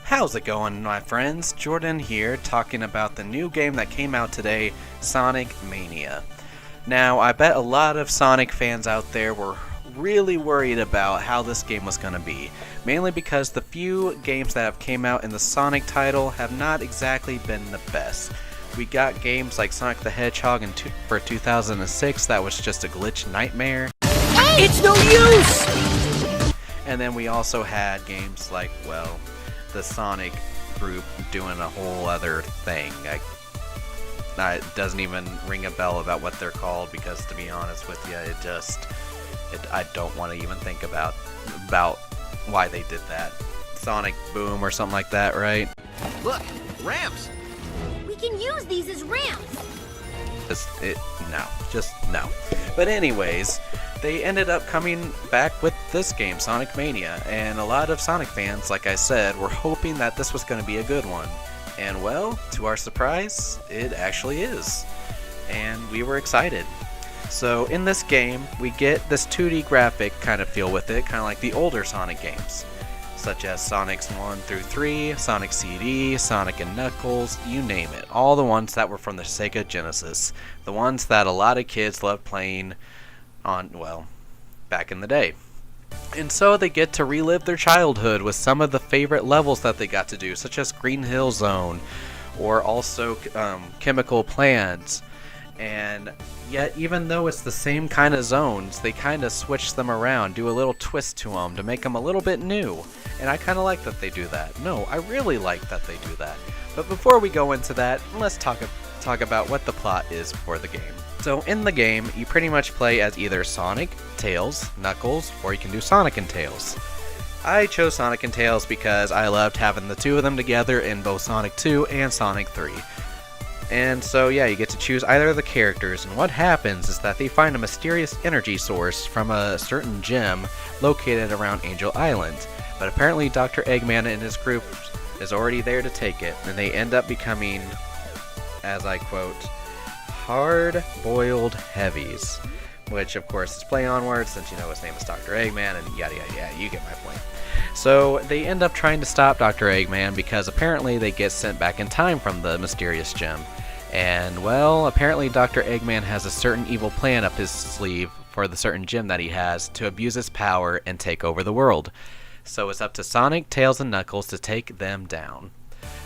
How's it going, my friends? Jordan here, talking about the new game that came out today, Sonic Mania. Now, I bet a lot of Sonic fans out there were really worried about how this game was going to be, mainly because the few games that have came out in the Sonic title have not exactly been the best. We got games like Sonic the Hedgehog for 2006 that was just a glitch nightmare. It's no use! And then we also had games like, well, the Sonic group doing a whole other thing. It doesn't even ring a bell about what they're called because, to be honest with you, I don't want to even think about why they did that. Sonic Boom or something like that, right? Look, ramps! We can use these as ramps! No. But anyways, they ended up coming back with this game, Sonic Mania, and a lot of Sonic fans, like I said, were hoping that this was going to be a good one. And well, to our surprise, it actually is. And we were excited. So in this game, we get this 2D graphic kind of feel with it, kind of like the older Sonic games, such as Sonic's 1 through 3, Sonic CD, Sonic and Knuckles, you name it. All the ones that were from the Sega Genesis. The ones that a lot of kids loved playing on, well, back in the day. And so they get to relive their childhood with some of the favorite levels that they got to do, such as Green Hill Zone, or also Chemical Plants. And yet, even though it's the same kind of zones, they kind of switch them around, do a little twist to them to make them a little bit new. And I kind of like that they do that. No, I really like that they do that. But before we go into that, let's talk about what the plot is for the game. So in the game, you pretty much play as either Sonic, Tails, Knuckles, or you can do Sonic and Tails. I chose Sonic and Tails because I loved having the two of them together in both Sonic 2 and Sonic 3. And so yeah, you get to choose either of the characters, and what happens is that they find a mysterious energy source from a certain gem located around Angel Island. But apparently Dr. Eggman and his group is already there to take it, and they end up becoming, as I quote, hard-boiled heavies. Which of course is play on words since you know his name is Dr. Eggman and yada yada yada, you get my point. So they end up trying to stop Dr. Eggman because apparently they get sent back in time from the mysterious gem. And well, apparently Dr. Eggman has a certain evil plan up his sleeve for the certain gem that he has to abuse its power and take over the world. So it's up to Sonic, Tails, and Knuckles to take them down.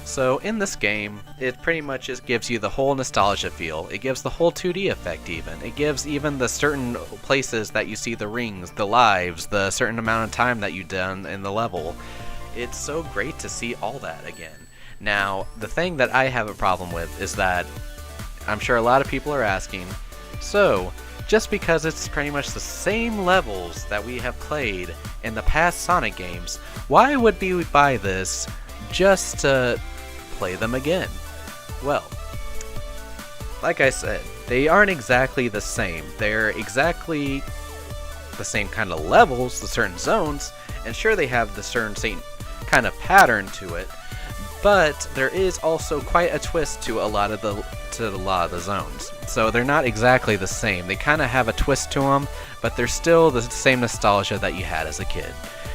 So in this game, it pretty much just gives you the whole nostalgia feel. It gives the whole 2D effect even. It gives even the certain places that you see the rings, the lives, the certain amount of time that you've done in the level. It's so great to see all that again. Now, the thing that I have a problem with is that I'm sure a lot of people are asking, so just because it's pretty much the same levels that we have played in the past Sonic games, why would we buy this just to play them again? Well, like I said, they aren't exactly the same. They're exactly the same kind of levels, the certain zones, and sure they have the certain same kind of pattern to it, but there is also quite a twist to a lot of the zones. So they're not exactly the same. They kind of have a twist to them, but they're still the same nostalgia that you had as a kid.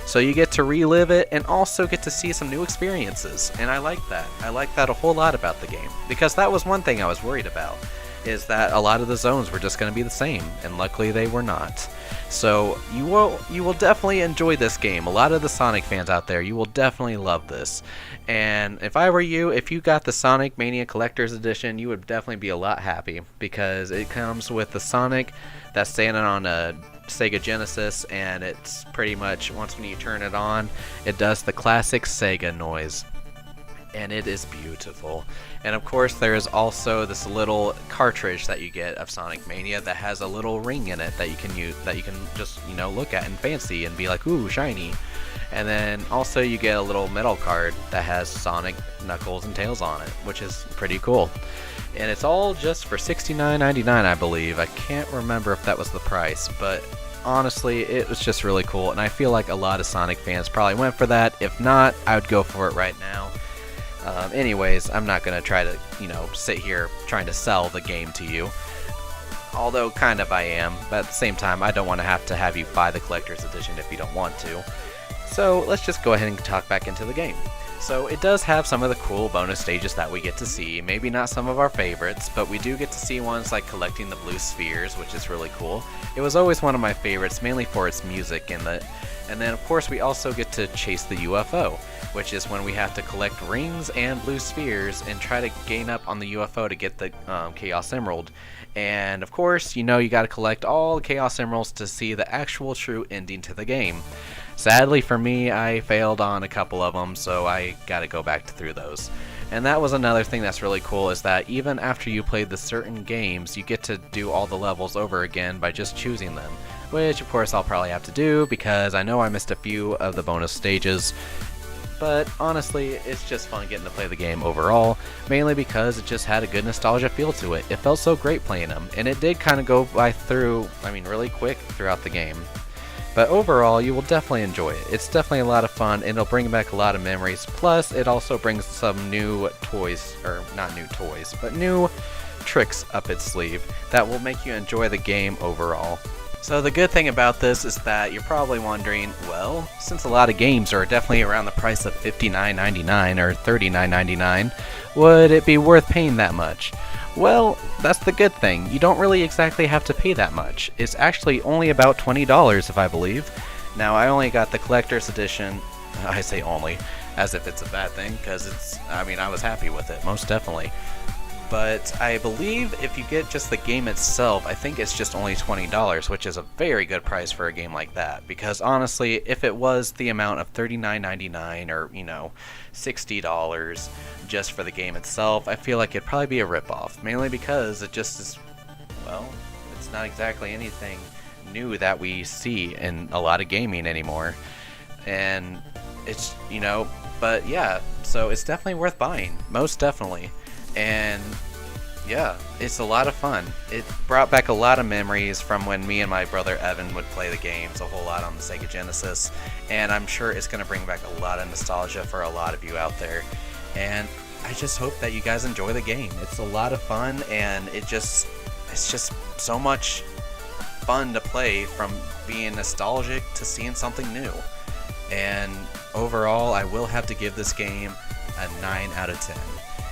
So you get to relive it and also get to see some new experiences, and I like that. I like that a whole lot about the game, because that was one thing I was worried about, is that a lot of the zones were just going to be the same, and luckily they were not. So you will definitely enjoy this game. A lot of the Sonic fans out there, you will definitely love this. And if I were you, if you got the Sonic Mania Collector's Edition, you would definitely be a lot happy, because it comes with the Sonic that's standing on a Sega Genesis, and it's pretty much, once when you turn it on, it does the classic Sega noise, and it is beautiful. And of course there is also this little cartridge that you get of Sonic Mania that has a little ring in it that you can use, that you can just, you know, look at and fancy and be like, ooh, shiny. And then also you get a little metal card that has Sonic, Knuckles, and Tails on it, which is pretty cool. And it's all just for $69.99, I believe. I can't remember if that was the price, but honestly, it was just really cool, and I feel like a lot of Sonic fans probably went for that. If not, I would go for it right now. Anyways, I'm not going to try to, sit here trying to sell the game to you. Although, kind of I am, but at the same time, I don't want to have you buy the collector's edition if you don't want to. So, let's just go ahead and talk back into the game. So it does have some of the cool bonus stages that we get to see, maybe not some of our favorites, but we do get to see ones like collecting the blue spheres, which is really cool. It was always one of my favorites, mainly for its music and then of course we also get to chase the UFO, which is when we have to collect rings and blue spheres and try to gain up on the UFO to get the Chaos Emerald. And of course, you know you gotta collect all the Chaos Emeralds to see the actual true ending to the game. Sadly for me, I failed on a couple of them, so I gotta go back through those. And that was another thing that's really cool, is that even after you played the certain games, you get to do all the levels over again by just choosing them. Which of course I'll probably have to do, because I know I missed a few of the bonus stages. But honestly, it's just fun getting to play the game overall, mainly because it just had a good nostalgia feel to it. It felt so great playing them, and it did kind of go by really quick throughout the game. But overall, you will definitely enjoy it. It's definitely a lot of fun, and it'll bring back a lot of memories. Plus, it also brings some new toys, or not new toys, but new tricks up its sleeve that will make you enjoy the game overall. So the good thing about this is that you're probably wondering, well, since a lot of games are definitely around the price of $59.99 or $39.99, would it be worth paying that much? Well, that's the good thing. You don't really exactly have to pay that much. It's actually only about $20 if I believe. Now I only got the collector's edition. I say only, as if it's a bad thing, because I was happy with it, most definitely. But I believe if you get just the game itself, I think it's just only $20, which is a very good price for a game like that. Because honestly, if it was the amount of $39.99 or, $60 just for the game itself, I feel like it'd probably be a ripoff. Mainly because it just is, well, it's not exactly anything new that we see in a lot of gaming anymore. And it's, but yeah, so it's definitely worth buying, most definitely. And yeah, it's a lot of fun. It brought back a lot of memories from when me and my brother Evan would play the games a whole lot on the Sega Genesis, and I'm sure it's going to bring back a lot of nostalgia for a lot of you out there. And I just hope that you guys enjoy the game. It's a lot of fun, and it's just so much fun to play, from being nostalgic to seeing something new. And overall, I will have to give this game a 9 out of 10.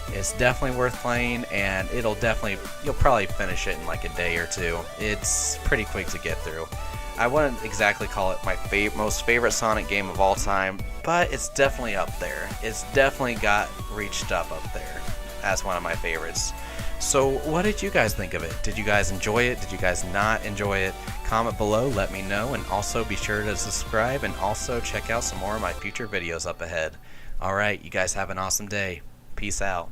It's definitely worth playing, and you'll probably finish it in like a day or two. It's pretty quick to get through. I wouldn't exactly call it my most favorite Sonic game of all time, but it's definitely up there. It's definitely got reached up there as one of my favorites. So what did you guys think of it? Did you guys enjoy it? Did you guys not enjoy it? Comment below, let me know, and also be sure to subscribe, and also check out some more of my future videos up ahead. Alright, you guys have an awesome day. Peace out.